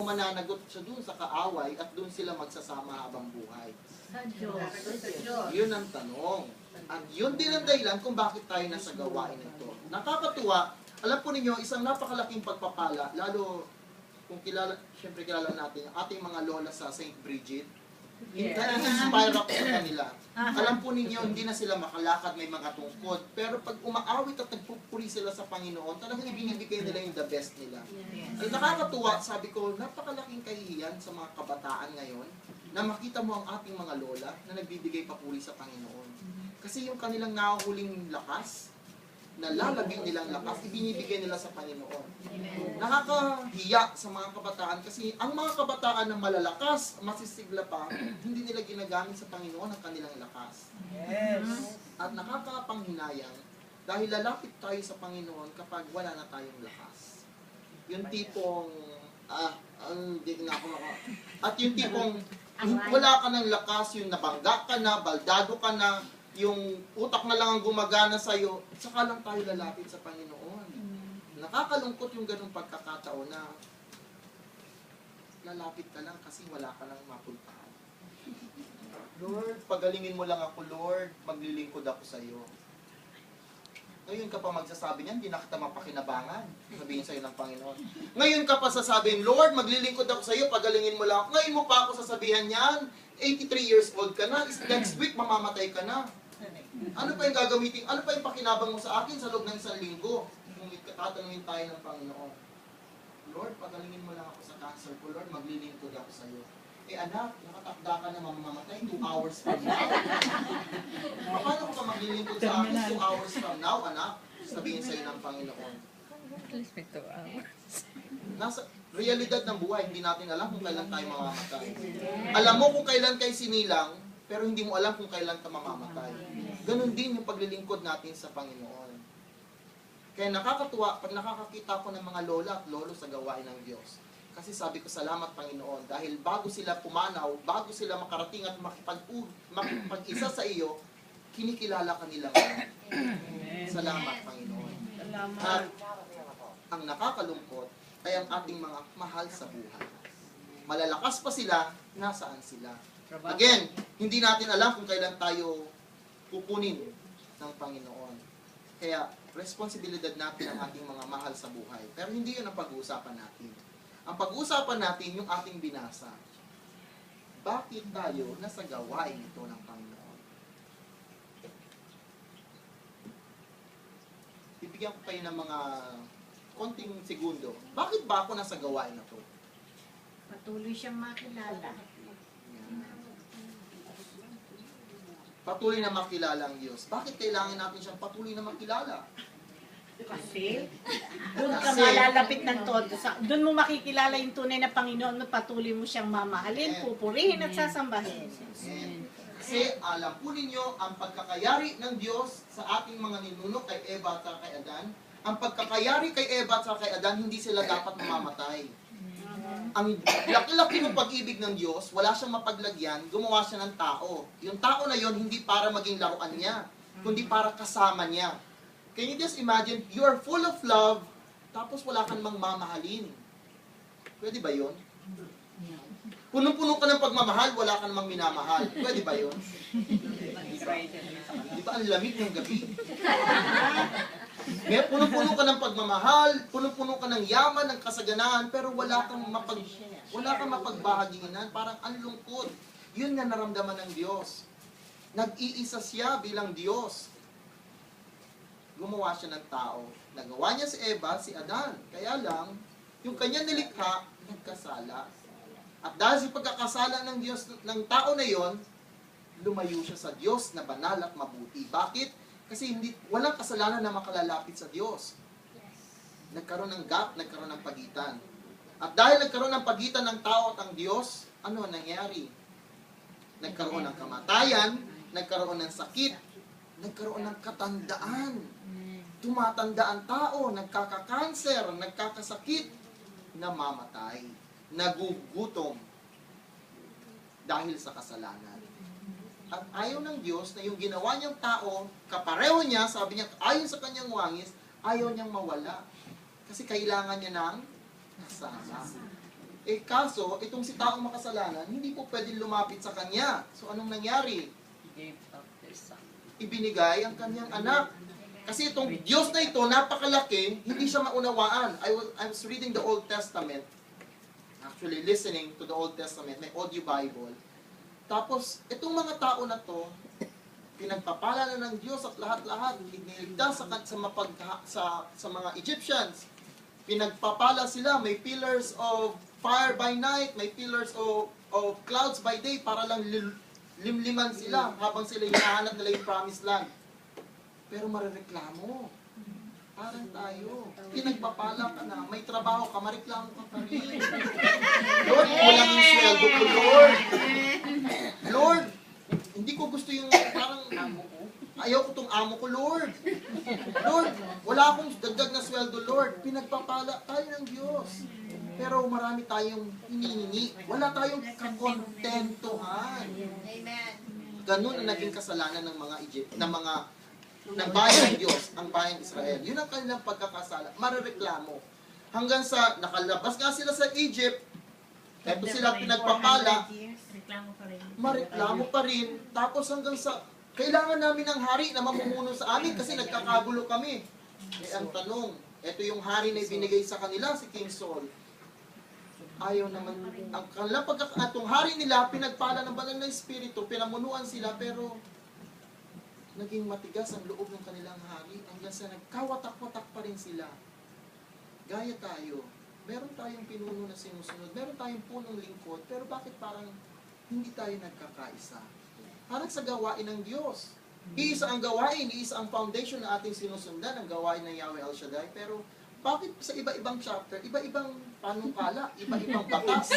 mananagot siya dun sa kaaway at dun sila magsasama habang buhay? Sa Diyos. Yun ang tanong. At yun din ang dahilan kung bakit tayo nasa gawain ito. Nakakatuwa, alam po ninyo, isang napakalaking pagpapala, lalo kung siyempre kilala natin, ang ating mga lola sa St. Bridget, na-inspire ako sa kanila. Alam po ninyo, hindi na sila makalakad, may mga tungkod. Pero pag umaawit at nagpupuri sila sa Panginoon, talagang ibinibigay nila yung the best nila. At nakakatuwa, sabi ko, napakalaking kahihiyan sa mga kabataan ngayon na makita mo ang ating mga lola na nagbibigay papuri sa Panginoon. Kasi yung kanilang nahuhuling lakas, na lalagay nilang lakas, ibinibigay nila sa Panginoon. Nakakahiya sa mga kabataan kasi ang mga kabataan na malalakas, masisigla pa, hindi nila ginagamit sa Panginoon ang kanilang lakas. Yes. At nakakapanghinayang dahil lalapit tayo sa Panginoon kapag wala na tayong lakas. Yung tipong, hindi na ako At yung tipong, wala ka ng lakas, yung nabangga ka na, baldado ka na, yung utak na lang ang gumagana sa'yo, saka lang tayo lalapit sa Panginoon. Nakakalungkot yung ganung pagkakataon na lalapit ka lang kasi wala ka lang mapuntahan. Lord, pagalingin mo lang ako, Lord, maglilingkod ako sa'yo. Ngayon ka pa magsasabi niyan, hindi na kita mapakinabangan. Sabihin sa'yo ng Panginoon. Ngayon ka pa sasabihin, Lord, maglilingkod ako sa'yo, pagalingin mo lang ako. Ngayon mo pa ako sasabihan niyan, 83 years old ka na, next week mamamatay ka na. Ano pa yung gagamitin? Ano pa yung pakinabang mo sa akin sa loob ng 1 linggo? Kung tatanungin tayo ng Panginoon. Lord, pagalingin mo lang ako sa cancer ko. Lord, maglilingkod ako sa iyo. Eh anak, nakatakda ka na mamamatay 2 hours from now. Paano ka maglilingkod sa akin 2 hours from now, anak? Sabihin sa iyo ng Panginoon. Nasa realidad ng buhay, hindi natin alam kung kailan tayo mamamatay. Alam mo kung kailan kayo sinilang, pero hindi mo alam kung kailan ka mamamatay. Ganon din yung paglilingkod natin sa Panginoon. Kaya nakakatuwa pag nakakakita ko ng mga lola at lolo sa gawain ng Diyos. Kasi sabi ko, salamat Panginoon, dahil bago sila pumanaw, bago sila makarating at makipag-isa sa iyo, kinikilala ka nila ngayon. Salamat Panginoon. At ang nakakalungkot ay ang ating mga mahal sa buhay. Malalakas pa sila, nasaan sila? Again, hindi natin alam kung kailan tayo pupunin ng Panginoon. Kaya, responsibilidad natin ang ating mga mahal sa buhay. Pero hindi yun ang pag-uusapan natin. Ang pag-uusapan natin yung ating binasa. Bakit tayo nasa gawain ito ng Panginoon? Bibigyan ko kayo ng mga konting segundo. Bakit ba ako nasa gawain na ito? Patuloy siyang makilala. Patuloy na makilala ang Diyos. Bakit kailangan natin siyang patuloy na makilala? Kasi doon ka malalapit ng todo. Doon mo makikilala yung tunay na Panginoon at patuloy mo siyang mamahalin, pupurihin at sasambahin. Kasi alam po ninyo, ang pagkakayari ng Diyos sa ating mga ninuno kay Eva at kay Adan, ang pagkakayari kay Eva at kay Adan, hindi sila dapat mamamatay. Ang laki-laki ng pag-ibig ng Diyos, wala siyang mapaglagyan, gumawa siya ng tao. Yung tao na yon hindi para maging laruan niya, kundi para kasama niya. Can you just imagine, you are full of love, tapos wala kang mang mamahalin. Pwede ba yun? Punong-puno ka ng pagmamahal, wala kang mang minamahal. Pwede ba yun? Di ba ang lamig ng gabi? May puno-puno ka ng pagmamahal, puno-puno ka ng yaman, ng kasaganahan, pero wala kang mapagbahaginan. Parang ang lungkot. Yun nga naramdaman ng Diyos. Nag-iisa siya bilang Diyos. Gumawa siya ng tao. Nagawa niya si Eva, si Adan. Kaya lang, yung kanyang nilikha, nagkasala. At dahil sa pagkakasala ng Diyos, ng tao na yon, lumayo siya sa Diyos na banal at mabuti. Bakit? Kasi walang kasalanan na makalalapit sa Diyos. Nagkaroon ng gap, nagkaroon ng pagitan. At dahil nagkaroon ng pagitan ng tao at ang Diyos, ano ang nangyari? Nagkaroon ng kamatayan, nagkaroon ng sakit, nagkaroon ng katandaan. Tumatanda ang tao, nagkakakanser, nagkakasakit, namamatay, nagugutom dahil sa kasalanan. At ayaw ng Diyos na yung ginawa niyang tao, kapareho niya, sabi niya, ayon sa kanyang wangis, ayaw niyang mawala. Kasi kailangan niya ng kasama. Eh kaso, itong si taong makasalanan, hindi po pwedeng lumapit sa kanya. So anong nangyari? He gave up his son. Ibinigay ang kanyang anak. Kasi itong Diyos na ito, napakalaki, hindi siya maunawaan. I was reading the Old Testament, actually listening to the Old Testament, may audio Bible. Tapos, itong mga tao na to, pinagpapala na ng Diyos at lahat-lahat, iniligtas sa mga Egyptians. Pinagpapala sila, may pillars of fire by night, may pillars of clouds by day, para lang limliman sila habang sila hinahanap nila yung promised land. Pero marereklamo. Parang tayo. Pinagpapala ka na, may trabaho ka, mareklamo ka pa rin. Lord, kulang yung sweldo ko, Lord. Lord, hindi ko gusto yung parang ayaw ko tong amo ko, Lord. Lord, wala akong dagdag na sweldo, Lord. Pinagpapala tayo ng Diyos. Pero marami tayong hinihingi. Wala tayong kakontentuhan. Amen. Ganun ang naging kasalanan ng mga ng bayan ng Diyos, ang bayan ng Israel. Yun ang kanilang pagkakasala. Marereklamo. Hanggang sa nakalabas nga sila sa Egypt, eto sila pinagpapala, Reklamo pa rin. mareklamo pa rin. Tapos hanggang sa, kailangan namin ng hari na mamumuno sa amin kasi nagkakagulo kami. Eh, ang tanong, eto yung hari na ibinigay sa kanila, si King Saul. Ayaw naman, ang kanilang pagkakatong hari nila, pinagpala ng banal na espiritu, pinamunuan sila, pero naging matigas ang loob ng kanilang hari hanggang sa nagkawatak-watak pa rin sila. Gaya tayo, meron tayong pinuno na sinusunod, meron tayong punong lingkod, pero bakit parang hindi tayo nagkakaisa? Parang sa gawain ng Diyos. Iisa ang gawain, iisa ang foundation na ating sinusundan, ang gawain ng Yahweh El Shaddai, pero bakit sa iba-ibang chapter, iba-ibang panukala, iba-ibang batas,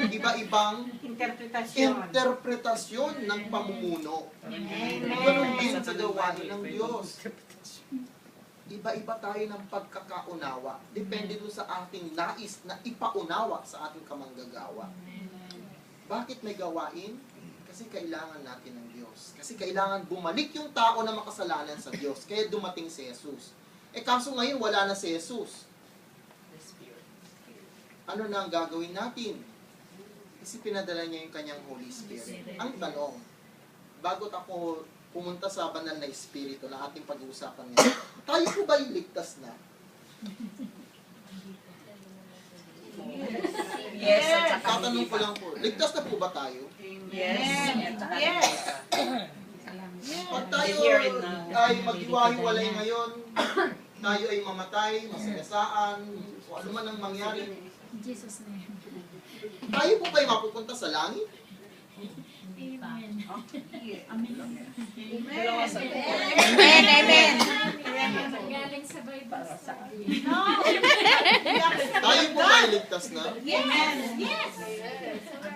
iba-ibang interpretasyon ng pamumuno. Ganon din sa gawain ng Diyos. Iba-iba tayo ng pagkakaunawa. Depende doon sa ating nais na ipaunawa sa ating kamanggagawa. Bakit may gawain? Kasi kailangan natin ng Diyos. Kasi kailangan bumalik yung tao na makasalanan sa Diyos. Kaya dumating si Jesus. Eh kaso ngayon wala na si Jesus. The Spirit. Ano na ang gagawin natin? Kasi pinadala niya yung kanyang Holy Spirit. Ang tanong, bago ako pumunta sa banal na espiritu na ating pag-uusapan ngayon, tayo po ba iligtas na? Yes. At saka Tatanong ko lang po, ligtas na po ba tayo? Yes. At saka Yes. Pag tayo ay maghiwa-hiwalay ngayon, tayo ay mamatay, masagasaan, o ano man ang mangyari, In Jesus' name. tayo po ba'y mapupunta sa langit? Amen. Dalawa sa Amen, amen. Galing sa Bible study. Tayo po ba'y ligtas na? Yes.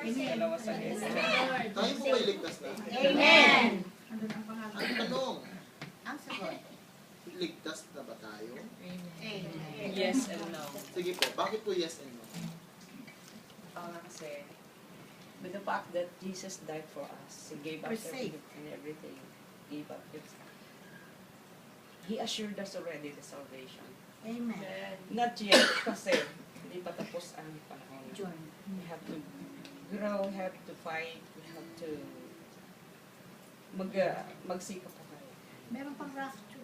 dalawa sa Tayo po ba'y ligtas na? Amen. Ang tanong, Ang sagot. ligtas na ba tayo? Amen. Yes and no. Sige po, bakit po yes and no? Kasi with the fact that Jesus died for us, He gave We're us saved. everything. Gave up His. He assured us already the salvation. Amen. Not yet, kasi hindi pa tapos ang panahon. John. We have to grow, we have to fight, we have to magsikap pa tayo. Meron pang rapture.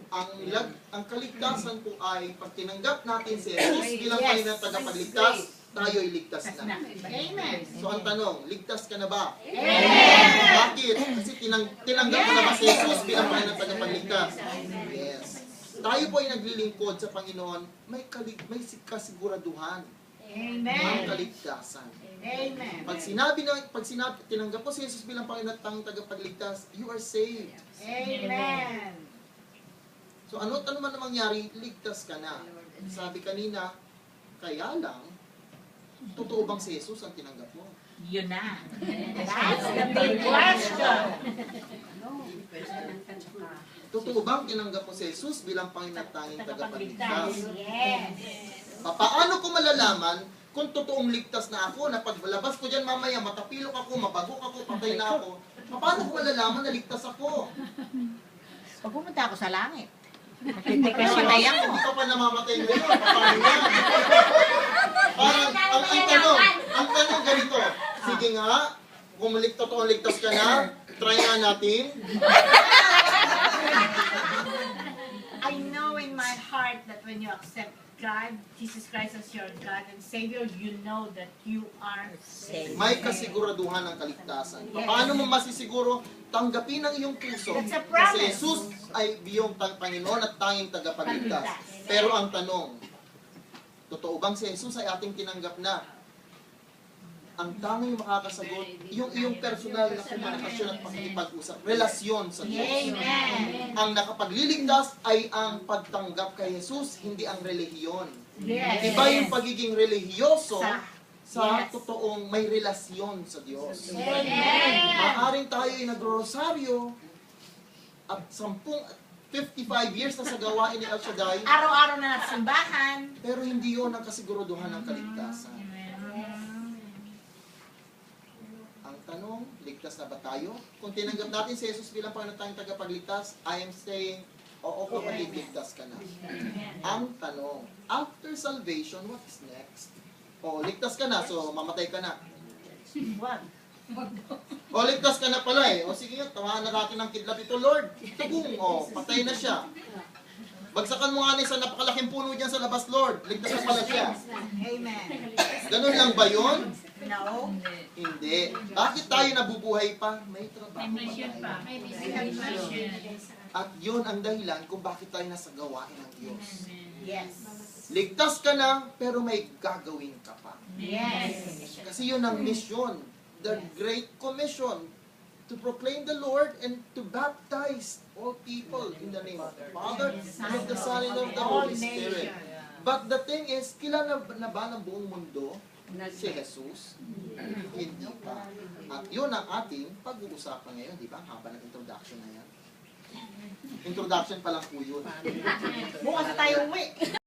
Ang kaligtasan po ay pag tinanggap natin si Jesus bilang Yes. Panginoon at tagapagligtas, tayo ay ligtas na. Amen. So ang tanong, ligtas ka na ba? Amen. Bakit? Kasi tinanggap mo na ba si Jesus bilang Panginoon at tagapagligtas? Yes. Tayo po ay naglilingkod sa Panginoon, may kasiguraduhan ang Amen. kaligtasan. Amen. Pag tinanggap mo si Jesus bilang Panginoon at tagapagligtas, you are saved. Amen. So ano man ang mangyari, ligtas ka na. Sabi kanina, kaya lang, totoo bang si Jesus ang tinanggap mo? Yun na. That's the big question. Totoo bang tinanggap mo si Jesus bilang Panginoon at tanging tagapagligtas? Yes. Paano ko malalaman kung totoong ligtas na ako, na paglabas ko dyan mamaya, matapilok ako, mabagok ako, patay na ako? Paano ko malalaman na ligtas ako? Pag pumunta ako sa langit. Hindi ka matay ako. Hindi ka pa namamatay ngayon. Paano yan? Parang, ang tanong ganito. Sige nga, kung totoong ligtas ka na, try nga natin. I know in my heart that when you accept God, Jesus Christ as your God and Savior, you know that you are saved. May kasiguraduhan ng kaligtasan. Paano mo masisiguro? Tanggapin ang iyong puso. That's a Kasi promise. Jesus ay iyong Panginoon at tanging tagapagligtas. Pero ang tanong, totoo bang si Jesus ay ating tinanggap na? Ang tanging makakasagot, yung iyong personal na komunikasyon at pakikipag-usap, relasyon sa Diyos. Amen. Ang nakapagliligtas ay ang pagtanggap kay Jesus, hindi ang relihiyon. Yes. Iba yung pagiging relihiyoso sa Yes. totoong may relasyon sa Diyos. Amen. Maaring tayo ay nagro-rosaryo at 55 years na sa gawain ni El Shaddai, Araw-araw na simbahan. pero hindi yun ang kasiguruduhan ng kaligtasan. Ang tanong, ligtas na ba tayo? Kung tinanggap natin si Jesus bilang Panginoon tayong tagapagligtas, I am saying, oo kapatid, ligtas ka na. Ang tanong, after salvation, what is next? O, ligtas ka na, so mamatay ka na. Wag. O, ligtas ka na pala eh. O, sige nga, tawahan na natin ng kidlat ito, Lord. Tagong, o, patay na siya. Bagsakan mo nga na isang napakalaking puno dyan sa labas, Lord. Ligtas na pala siya. Amen. Ganun lang ba yun? No. Hindi. Bakit tayo nabubuhay pa? May trabaho pa tayo. May mission. At yun ang dahilan kung bakit tayo nasa gawain ng Diyos. Yes. Ligtas ka na, pero may gagawin ka pa. Yes. Kasi yun ang mission. The Great Commission. To proclaim the Lord and to baptize all people in the name of the Father, and of the Son, and of the All Holy Spirit. nations. But the thing is, kilala na ba ng buong mundo si Jesus? Hindi pa. At yun ang ating pag-uusapan ngayon, di ba? Haba ng introduction na yan. Introduction pa lang po yun. Bukas na tayo uwi.